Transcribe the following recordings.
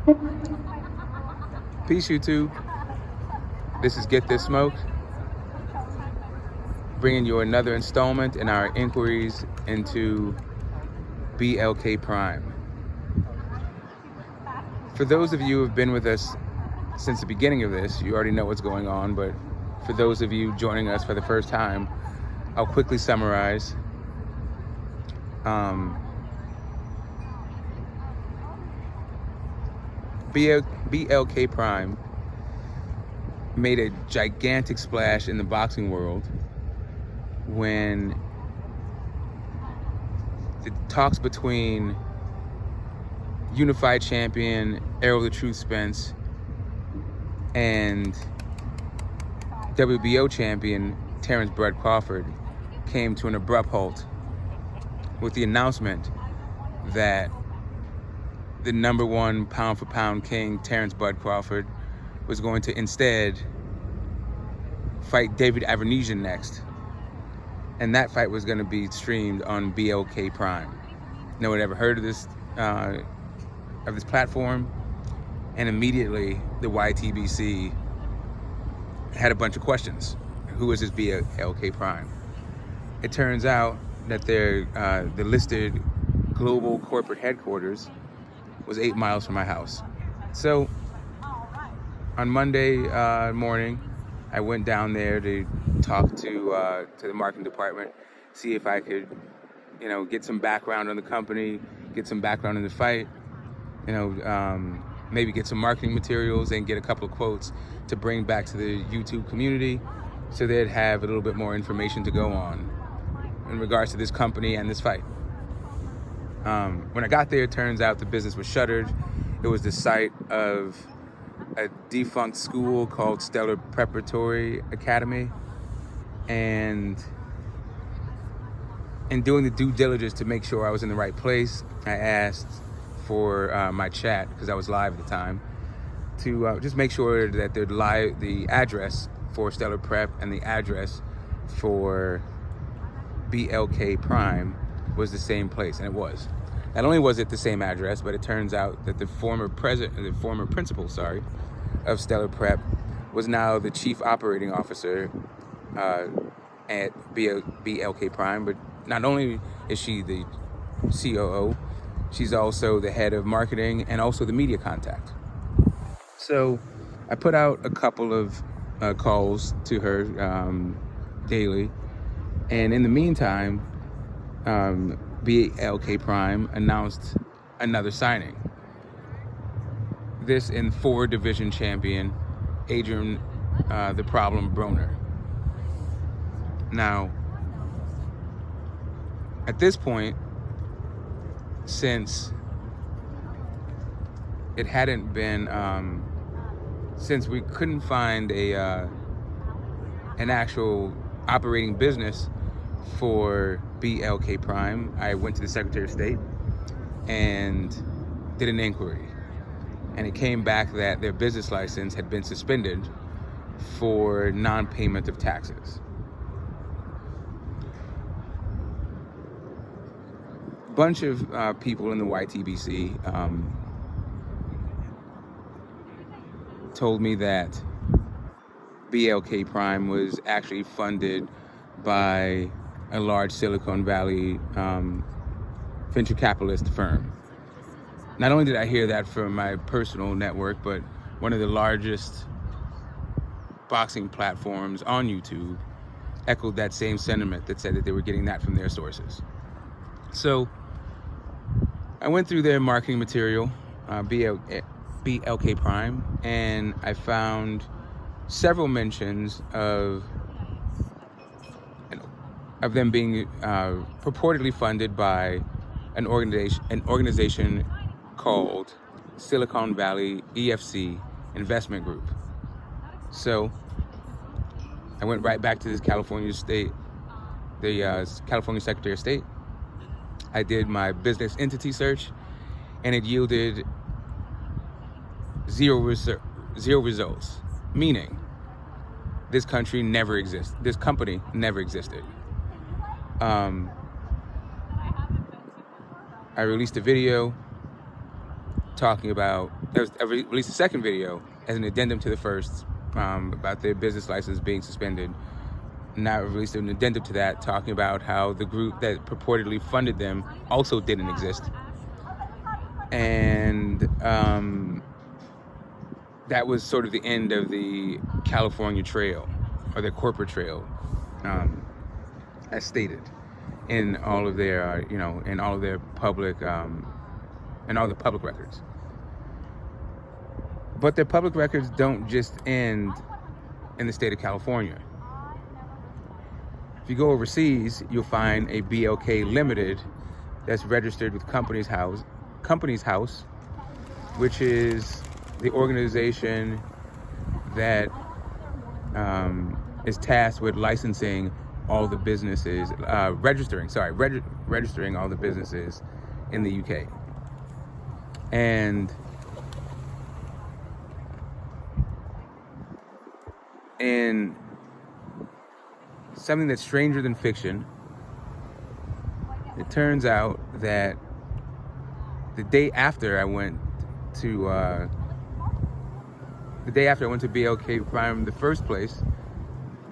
Peace, YouTube. This is Get This Smoke, bringing you another installment in our inquiries into BLK Prime. For those of you who have been with us since the beginning of this, you already know what's going on, but for those of you joining us for the first time, I'll quickly summarize. BLK Prime made a gigantic splash in the boxing world when the talks between unified champion Arum the Truth Spence and WBO champion Terrence Bud Crawford came to an abrupt halt with the announcement that the #1 pound-for-pound king, Terrence Bud Crawford, was going to instead fight David Avernesian next. And that fight was going to be streamed on BLK Prime. No one had ever heard of this platform, and immediately the YTBC had a bunch of questions. Who is this BLK Prime? It turns out that the listed global corporate headquarters was 8 miles from my house. So on Monday morning, I went down there to talk to the marketing department, see if I could, get some background on the company, get some background in the fight, maybe get some marketing materials and get a couple of quotes to bring back to the YouTube community so they'd have a little bit more information to go on in regards to this company and this fight. When I got there, it turns out the business was shuttered. It was the site of a defunct school called Stellar Preparatory Academy. And in doing the due diligence to make sure I was in the right place, I asked for my chat, because I was live at the time, to just make sure that the address for Stellar Prep and the address for BLK Prime was the same place, and it was. Not only was it the same address, but it turns out that the former principal, of Stellar Prep was now the chief operating officer at BLK Prime. But not only is she the COO, she's also the head of marketing and also the media contact. So I put out a couple of calls to her daily, and in the meantime, BLK Prime announced another signing. This in 4-division champion Adrian the Problem Broner. Now, at this point, since it hadn't been, since we couldn't find an actual operating business for BLK Prime, I went to the Secretary of State and did an inquiry. And it came back that their business license had been suspended for non-payment of taxes. A bunch of people in the YTBC told me that BLK Prime was actually funded by a large Silicon Valley venture capitalist firm. Not only did I hear that from my personal network, but one of the largest boxing platforms on YouTube echoed that same sentiment, that said that they were getting that from their sources. So I went through their marketing material, BLK Prime, and I found several mentions of them being purportedly funded by an organization called Silicon Valley EFC Investment Group. So I went right back to the California Secretary of State. I did my business entity search, and it yielded zero results, meaning this company never existed. I released a video talking about released a second video as an addendum to the first, about their business license being suspended. Now released an addendum to that, talking about how the group that purportedly funded them also didn't exist. And that was sort of the end of the California trail, or the corporate trail, as stated in all of their, in all of their public, in all the public records. But their public records don't just end in the state of California. If you go overseas, you'll find a BLK Limited that's registered with Companies House, which is the organization that is tasked with licensing all the businesses, registering all the businesses in the UK. And in something that's stranger than fiction, it turns out that the day after I went to BLK Prime the first place,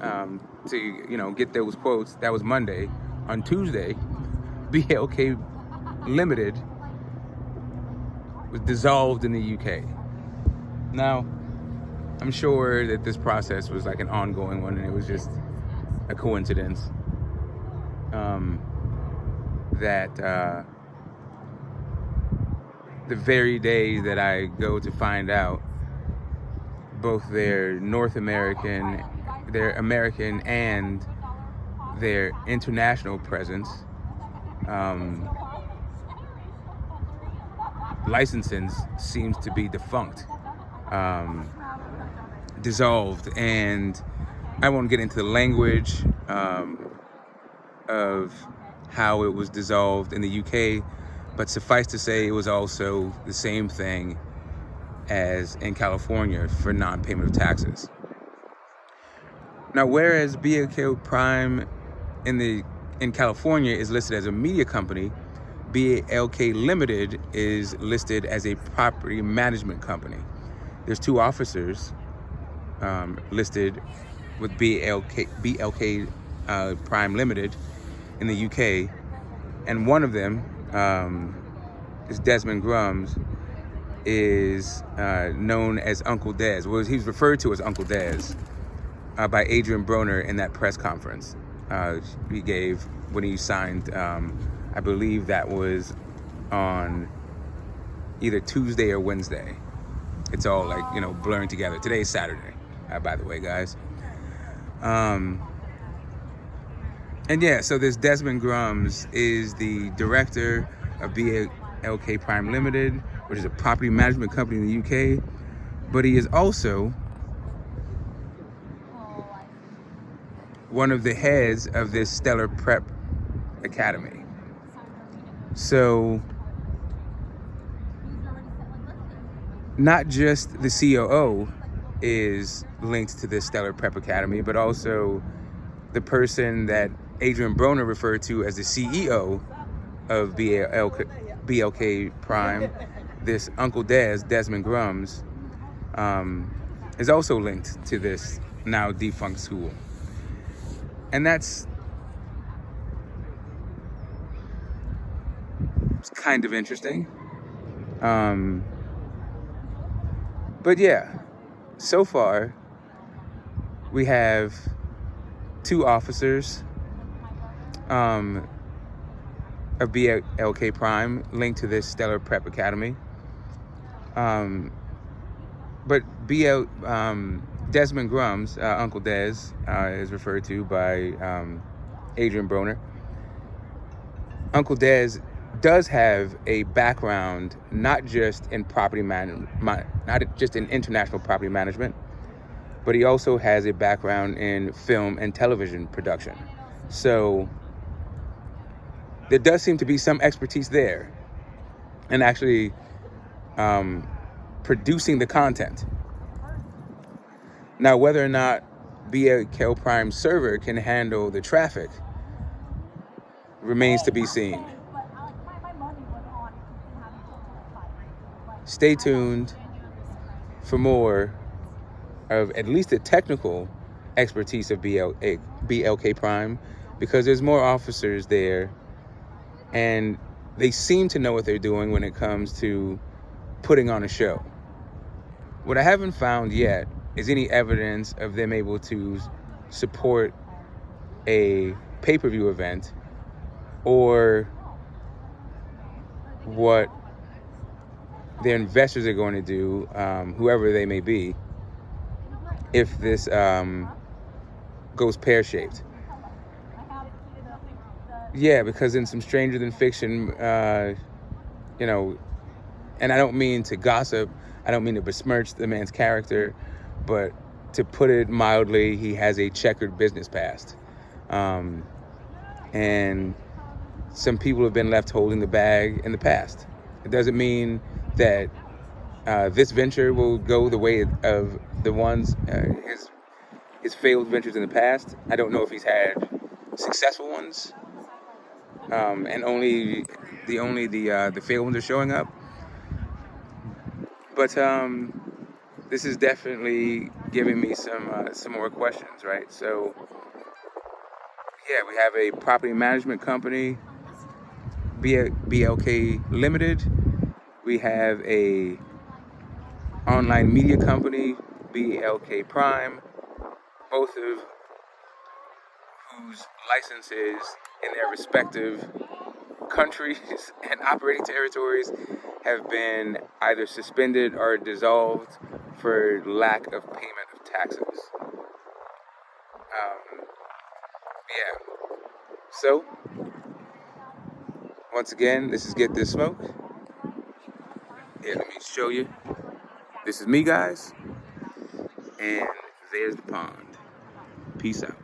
to get those quotes, that was Monday. On Tuesday, BLK Limited was dissolved in the UK. Now, I'm sure that this process was like an ongoing one, and it was just a coincidence that the very day that I go to find out, both their American and their international presence, licensing seems to be defunct, dissolved. And I won't get into the language of how it was dissolved in the UK, but suffice to say, it was also the same thing as in California for non-payment of taxes. Now, whereas BLK Prime in California is listed as a media company, BLK Limited is listed as a property management company. There's two officers listed with BLK Prime Limited in the UK, and one of them is Desmond Grums, is known as Uncle Des. Well, he's referred to as Uncle Des by Adrian Broner in that press conference he gave when he signed, I believe that was on either Tuesday or Wednesday. It's all like, blurring together. Today's Saturday, by the way, guys. And yeah, so this Desmond Grums is the director of BLK Prime Limited, which is a property management company in the UK, but he is also one of the heads of this Stellar Prep Academy. So not just the COO is linked to this Stellar Prep Academy, but also the person that Adrian Broner referred to as the CEO of BLK Prime, this Uncle Desmond Grums, is also linked to this now defunct school. And it's kind of interesting. But yeah, so far we have two officers of BLK Prime linked to this Stellar Prep Academy. But Desmond Grums, Uncle Des, is referred to by Adrian Broner. Uncle Des does have a background not just in not just in international property management, but he also has a background in film and television production. So there does seem to be some expertise there, and actually producing the content. Now, whether or not BLK Prime server can handle the traffic remains to be seen. Stay tuned. for more of at least the technical expertise of BLK Prime, because there's more officers there and they seem to know what they're doing when it comes to putting on a show. What I haven't found yet is any evidence of them able to support a pay-per-view event, or what their investors are going to do, whoever they may be, if this goes pear-shaped. Yeah, because in some Stranger Than Fiction, you know, and I don't mean to gossip, I don't mean to besmirch the man's character, but to put it mildly, he has a checkered business past. And some people have been left holding the bag in the past. It doesn't mean that this venture will go the way of the ones, his failed ventures in the past. I don't know if he's had successful ones, and only the failed ones are showing up. But this is definitely giving me some more questions, right? So yeah, we have a property management company, BLK Limited. We have a online media company, BLK Prime, both of whose licenses in their respective countries and operating territories have been either suspended or dissolved for lack of payment of taxes. Yeah. So, once again, this is Get This Smoke. Here, let me show you. This is me, guys. And there's the pond. Peace out.